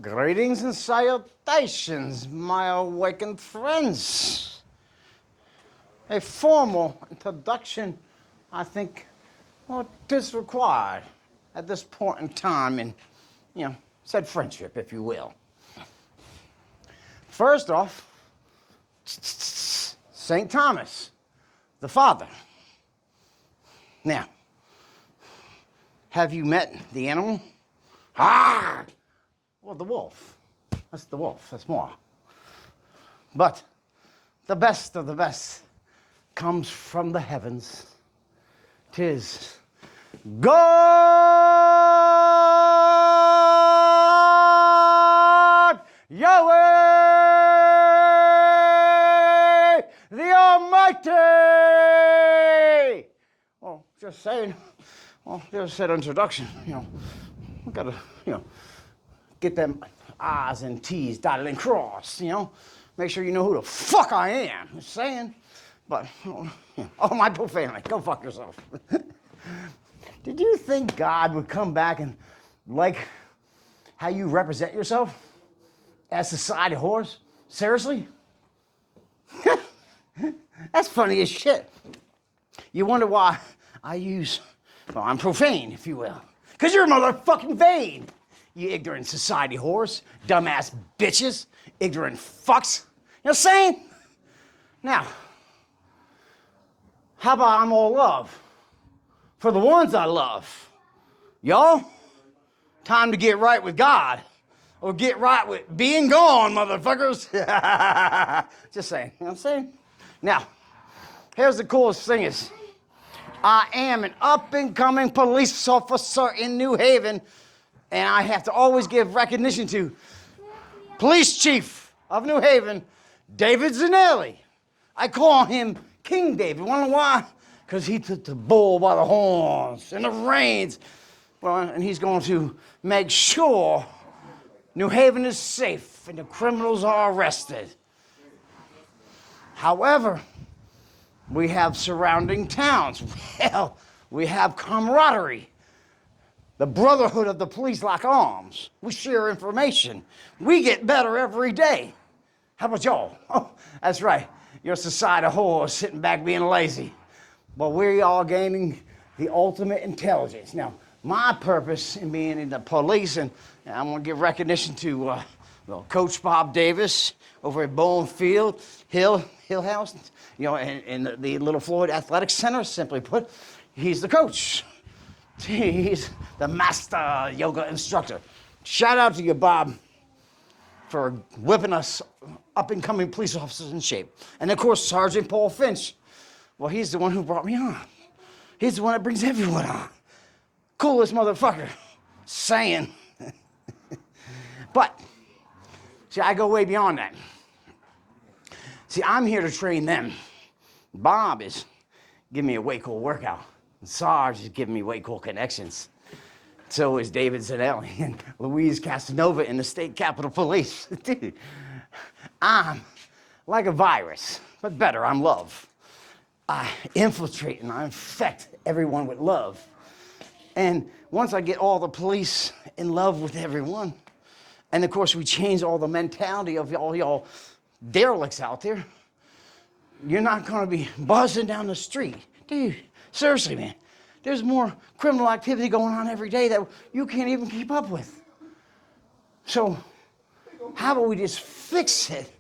Greetings and salutations, my awakened friends. A formal introduction, I think, well, is required at this point in time in, said friendship, if you will. First off, St. Thomas, the Father. Now, have you met the animal? Ah! Well, the wolf. That's the wolf. That's more. But the best of the best comes from the heavens. 'Tis God, Yahweh, the Almighty. Well, just saying. Well, there's that introduction. We gotta, get them I's and T's dotted and crossed, Make sure you know who the fuck I am. Just saying. But, oh, my poor family, go fuck yourself. Did you think God would come back and like how you represent yourself as society whores? Seriously? That's funny as shit. You wonder why I'm profane, if you will. Because you're motherfucking vain. You ignorant society whores, dumbass bitches, ignorant fucks. You know what I'm saying? Now, how about I'm all love for the ones I love? Y'all, time to get right with God or get right with being gone, motherfuckers. Just saying, you know what I'm saying? Now, here's the coolest thing is, I am an up-and-coming police officer in New Haven, and I have to always give recognition to Police Chief of New Haven, David Zanelli. I call him King David. Wanna know why? Because he took the bull by the horns and the reins. Well, and he's going to make sure New Haven is safe and the criminals are arrested. However, we have surrounding towns. Well, we have camaraderie. The brotherhood of the police lock arms. We share information. We get better every day. How about y'all? Oh, that's right. You're a society of whores sitting back being lazy. But we are gaining the ultimate intelligence. Now, my purpose in being in the police, and I'm going to give recognition to Coach Bob Davis over at Bowling Field, Hill House, in the Little Floyd Athletic Center, simply put, he's the coach. He's the master yoga instructor. Shout out to you, Bob, for whipping us up-and-coming police officers in shape. And of course, Sergeant Paul Finch. Well, he's the one who brought me on. He's the one that brings everyone on. Coolest motherfucker. Saying. But, see, I go way beyond that. See, I'm here to train them. Bob is giving me a way cool workout. And Sarge is giving me way cool connections. So is David Zanelli and Louise Casanova in the State Capitol Police. Dude, I'm like a virus, but better, I'm love. I infiltrate and I infect everyone with love. And once I get all the police in love with everyone, and of course we change all the mentality of all y'all derelicts out there, you're not gonna be buzzing down the street. Dude, seriously, man. There's more criminal activity going on every day that you can't even keep up with. So how about we just fix it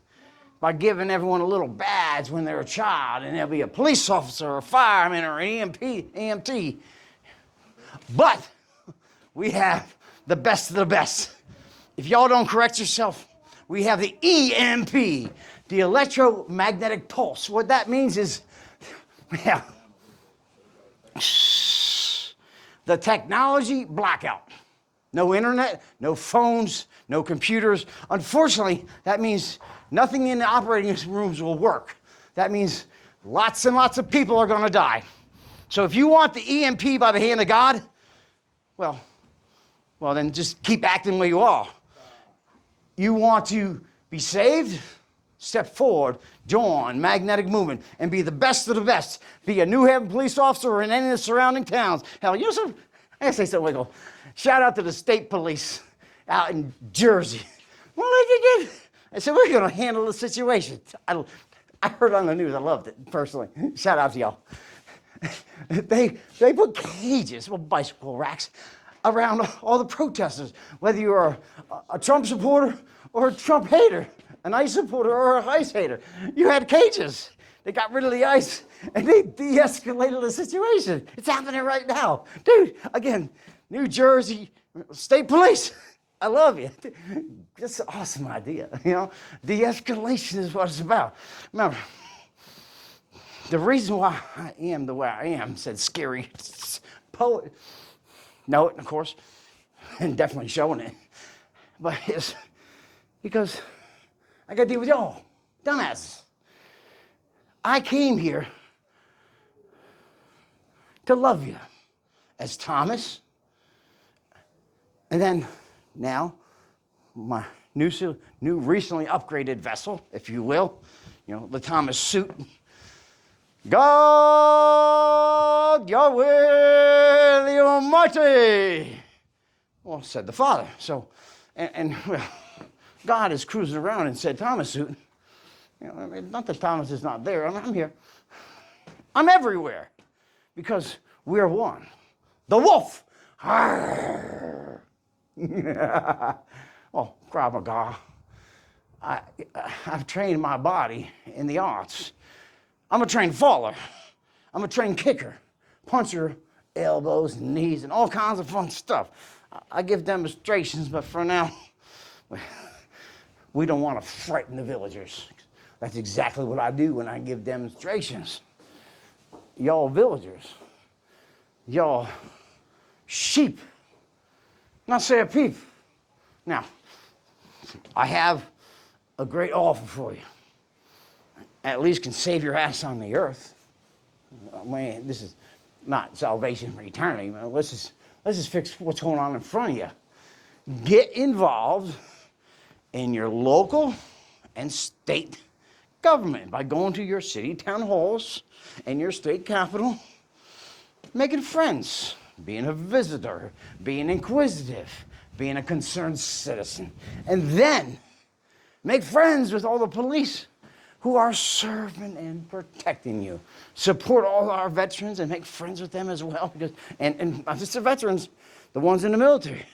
by giving everyone a little badge when they're a child, and they'll be a police officer or a fireman or an EMT. But we have the best of the best. If y'all don't correct yourself, we have the EMP, the electromagnetic pulse. What that means is, the technology blackout. No internet, no phones, no computers. Unfortunately, that means nothing in the operating rooms will work. That means lots and lots of people are gonna die. So if you want the EMP by the hand of God, well, then just keep acting the way you are. You want to be saved? Step forward, join Magnetic Movement, and be the best of the best. Be a New Haven police officer or in any of the surrounding towns. Hell, I gotta say something legal. Shout out to the state police out in Jersey. What did you do? I said, we're going to handle the situation. I heard on the news. I loved it personally. Shout out to y'all. They put cages, well, bicycle racks, around all the protesters, whether you are a Trump supporter or a Trump hater, an ICE supporter or an ICE hater. You had cages. They got rid of the ICE and they de-escalated the situation. It's happening right now. Dude, again, New Jersey State Police, I love you. That's an awesome idea, you know. De-escalation is what it's about. Remember, the reason why I am the way I am, said scary poet. Know it, of course, and definitely showing it. But it's because I got to deal with y'all, dumbasses. I came here to love you as Thomas, and then now my new recently upgraded vessel, if you will, you know, the Thomas suit. God, Yahweh, the Almighty. Well, said the Father. So, and well, God is cruising around in said Thomas suit. You know, I mean, not that Thomas is not there. I'm here. I'm everywhere because we're one. The wolf. Well, Krav Maga. I've trained my body in the arts. I'm a trained faller. I'm a trained kicker, puncher, elbows, knees, and all kinds of fun stuff. I give demonstrations, but for now, we don't want to frighten the villagers. That's exactly what I do when I give demonstrations. Y'all villagers, y'all sheep, not say a peep. Now, I have a great offer for you. At least can save your ass on the earth. I mean, this is not salvation for eternity. Let's just fix what's going on in front of you. Get involved in your local and state government by going to your city town halls and your state capital, making friends, being a visitor, being inquisitive, being a concerned citizen, and then make friends with all the police who are serving and protecting you. Support all our veterans and make friends with them as well. Because, and not just the veterans, the ones in the military.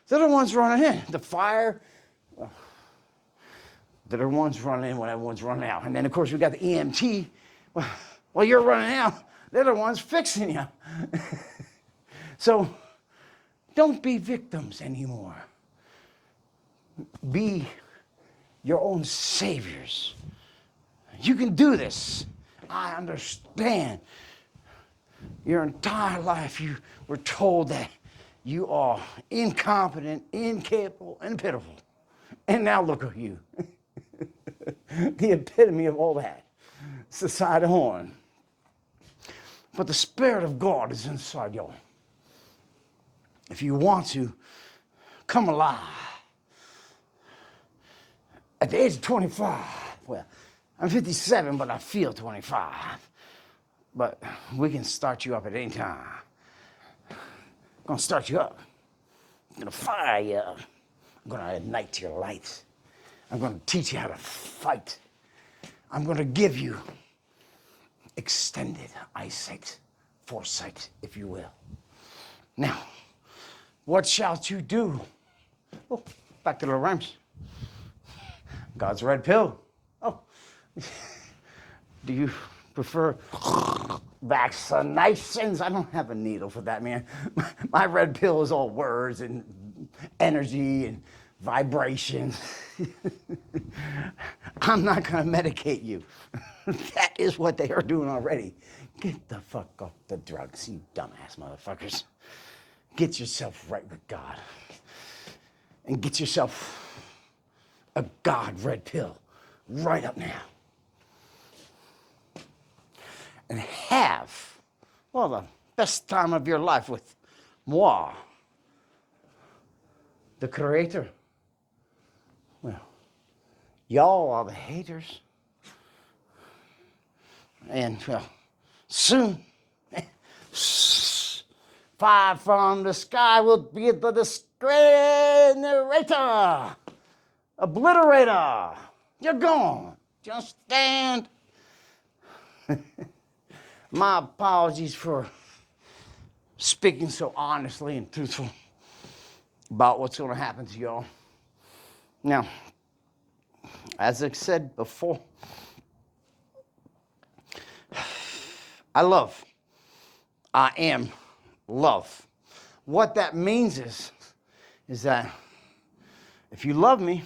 They're the ones running in. The fire, well, they're the ones running in when everyone's running out. And then, of course, we got the EMT. Well, while you're running out, they're the ones fixing you. So don't be victims anymore. Be your own saviors. You can do this. I understand. Your entire life you were told that you are incompetent, incapable, and pitiful. And now look at you. The epitome of all that. It's the side of horn. But the Spirit of God is inside y'all. If you want to come alive. At the age of 25, well, I'm 57, but I feel 25. But we can start you up at any time. I'm going to start you up. I'm going to fire you up. I'm going to ignite your light. I'm going to teach you how to fight. I'm going to give you extended eyesight, foresight, if you will. Now, what shalt you do? Oh, back to the rhymes. God's red pill. Oh, do you prefer vaccinations? I don't have a needle for that, man. My red pill is all words and energy and vibrations. I'm not going to medicate you. That is what they are doing already. Get the fuck off the drugs, you dumbass motherfuckers. Get yourself right with God. And get yourself a God red pill right up now. And have, well, the best time of your life with moi, the Creator. Well, y'all are the haters. And, well, soon, Fire from the sky will be the discriminator, obliterator. You're gone. Just stand. My apologies for speaking so honestly and truthful about what's going to happen to y'all. Now, as I said before, I am love. What that means is that if you love me,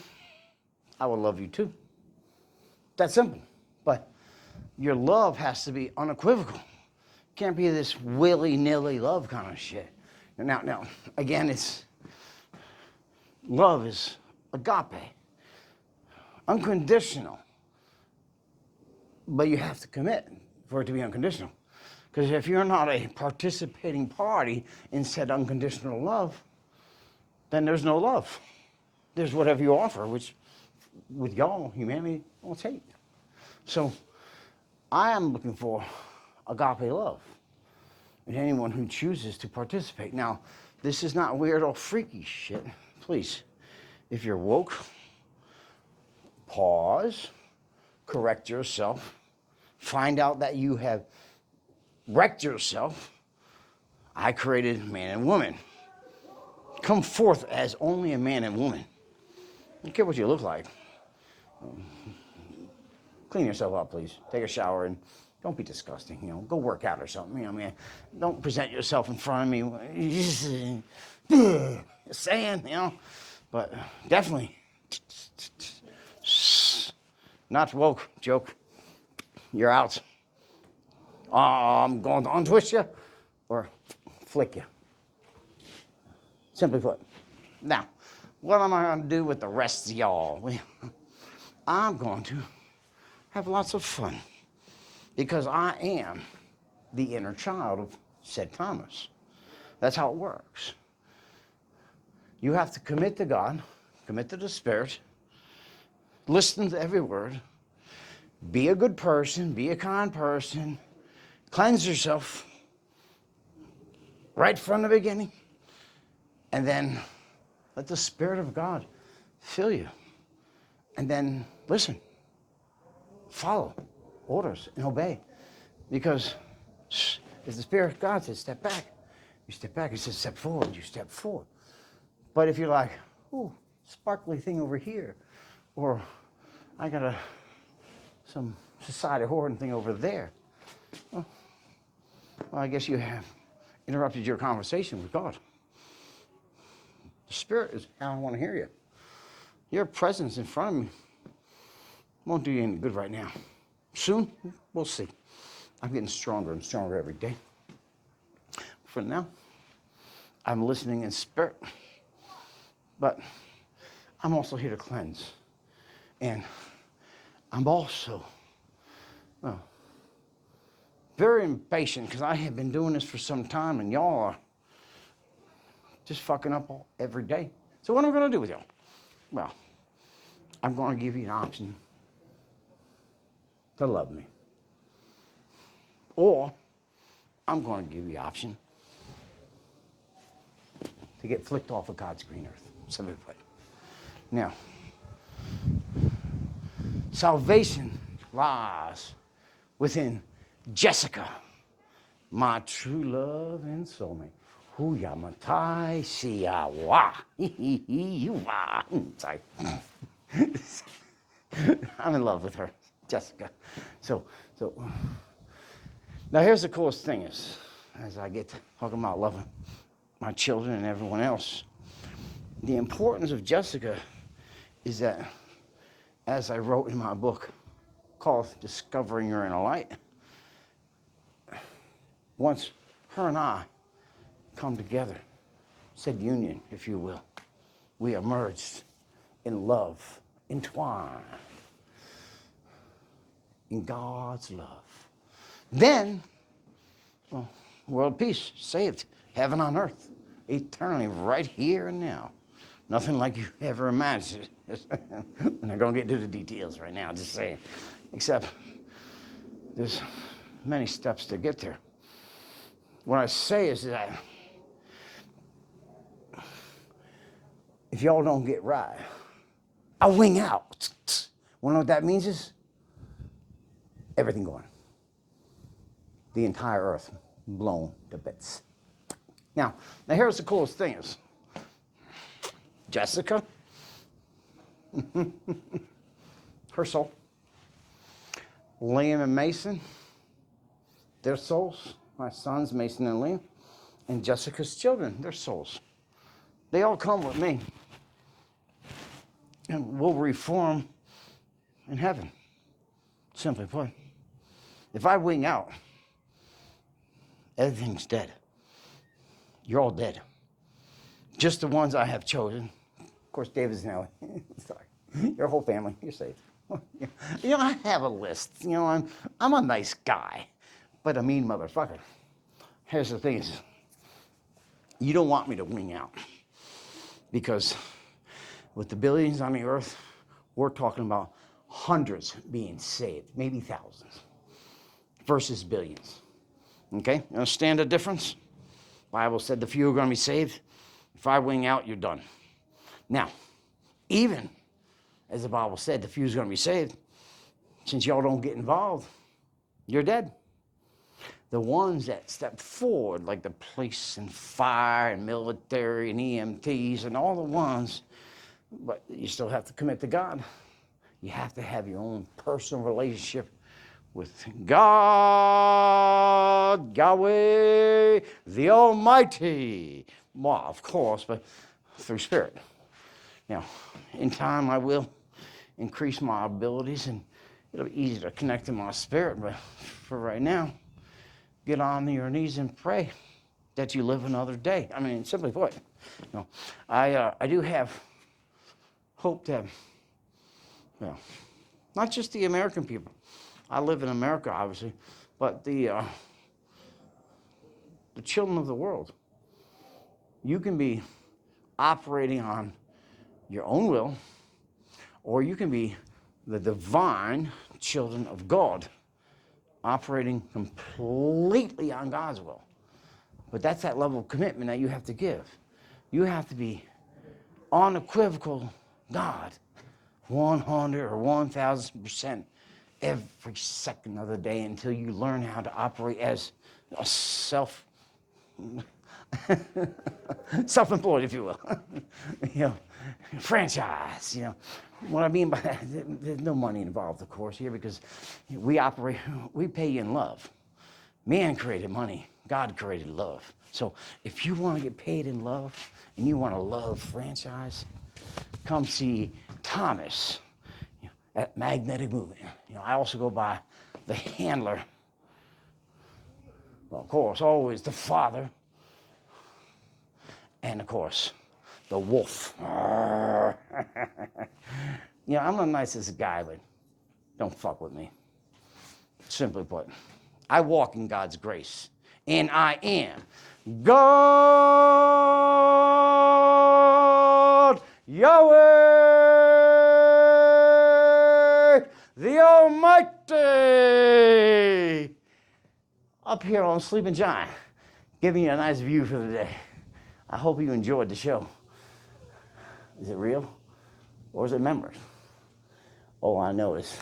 I will love you too. That's simple. But your love has to be unequivocal. Can't be this willy-nilly love kind of shit. Now, again, love is agape, unconditional. But you have to commit for it to be unconditional. Because if you're not a participating party in said unconditional love, then there's no love. There's whatever you offer, which with y'all, humanity, will take. So I am looking for agape love in anyone who chooses to participate. Now, this is not weird or freaky shit. Please, if you're woke, pause, correct yourself, find out that you have wrecked yourself. I created man and woman. Come forth as only a man and woman. I don't care what you look like. Clean yourself up, please. Take a shower and don't be disgusting. Go work out or something. Don't present yourself in front of me. Saying, but definitely not woke. Joke. You're out. I'm going to untwist you or flick you. Simply put. Now, what am I going to do with the rest of y'all? Well, I'm going to have lots of fun because I am the inner child of said Thomas. That's how it works. You have to commit to God, commit to the Spirit, listen to every word, be a good person, be a kind person, cleanse yourself right from the beginning, and then let the Spirit of God fill you. And then listen, follow orders, and obey. Because if the Spirit of God says step back, you step back. He says step forward, you step forward. But if you're like, ooh, sparkly thing over here, or I got some society horn thing over there, well, I guess you have interrupted your conversation with God. The Spirit is how I want to hear you. Your presence in front of me won't do you any good right now. Soon, we'll see. I'm getting stronger and stronger every day. For now, I'm listening in spirit, but I'm also here to cleanse. And I'm also very impatient because I have been doing this for some time and y'all are just fucking up every day. So what am I going to do with y'all? Well, I'm going to give you an option to love me. Or I'm going to give you the option to get flicked off of God's green earth. Simply put. Now, salvation lies within Jessica, my true love and soulmate. Huya matai siawa. Sorry. I'm in love with her, Jessica. So now here's the coolest thing is, as I get to talking about loving my children and everyone else, the importance of Jessica is that, as I wrote in my book called Discovering Your Inner Light, once her and I come together, said union, if you will, we are merged in love, entwined in God's love. Then, well, world peace, saved, heaven on earth, eternally, right here and now. Nothing like you ever imagined. I'm not going to get into the details right now, just saying. Except there's many steps to get there. What I say is that if y'all don't get right, I'll wing out. Want to know what that means is? Everything going. The entire earth blown to bits. Now here's the coolest thing is, Jessica, her soul, Liam and Mason, their souls, my sons, Mason and Liam, and Jessica's children, their souls. They all come with me. And we'll reform in heaven. Simply put. If I wing out, everything's dead. You're all dead. Just the ones I have chosen. Of course, David's now. Sorry. Your whole family, you're safe. You know, I have a list. You know, I'm a nice guy, but a mean motherfucker. Here's the thing is, you don't want me to wing out. Because with the billions on the earth, we're talking about hundreds being saved, maybe thousands, versus billions. Okay? You understand the difference? The Bible said the few are going to be saved. If I wing out, you're done. Now, even as the Bible said, the few is going to be saved, since y'all don't get involved, you're dead. The ones that step forward, like the police and fire and military and EMTs and all the ones, but you still have to commit to God. You have to have your own personal relationship with God, Yahweh, the Almighty. Well, of course, but through Spirit. Now, in time, I will increase my abilities, and it'll be easy to connect to my spirit, but for right now, get on your knees and pray that you live another day. I mean, simply put, you know, I do have hope that, well, not just the American people. I live in America, obviously, but the children of the world. You can be operating on your own will, or you can be the divine children of God, operating completely on God's will. But that's that level of commitment that you have to give. You have to be unequivocal God, 100 or 1,000% every second of the day until you learn how to operate as a self-employed, if you will. You know, franchise, you know. What I mean by that, there's no money involved, of course, here, because we pay in love. Man created money, God created love. So if you want to get paid in love and you want to love franchise, come see Thomas at Magnetic Movement. You know, I also go by the handler. Well, of course, always the father. And of course, the wolf. You know, I'm the nicest guy, but don't fuck with me. Simply put, I walk in God's grace, and I am God, Yahweh, the Almighty. Up here on Sleeping Giant, giving you a nice view for the day. I hope you enjoyed the show. Is it real or is it memory? All I know is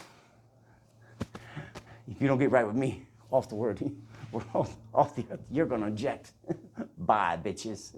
if you don't get right with me, off the word, we're off the earth, you're going to eject. Bye, bitches.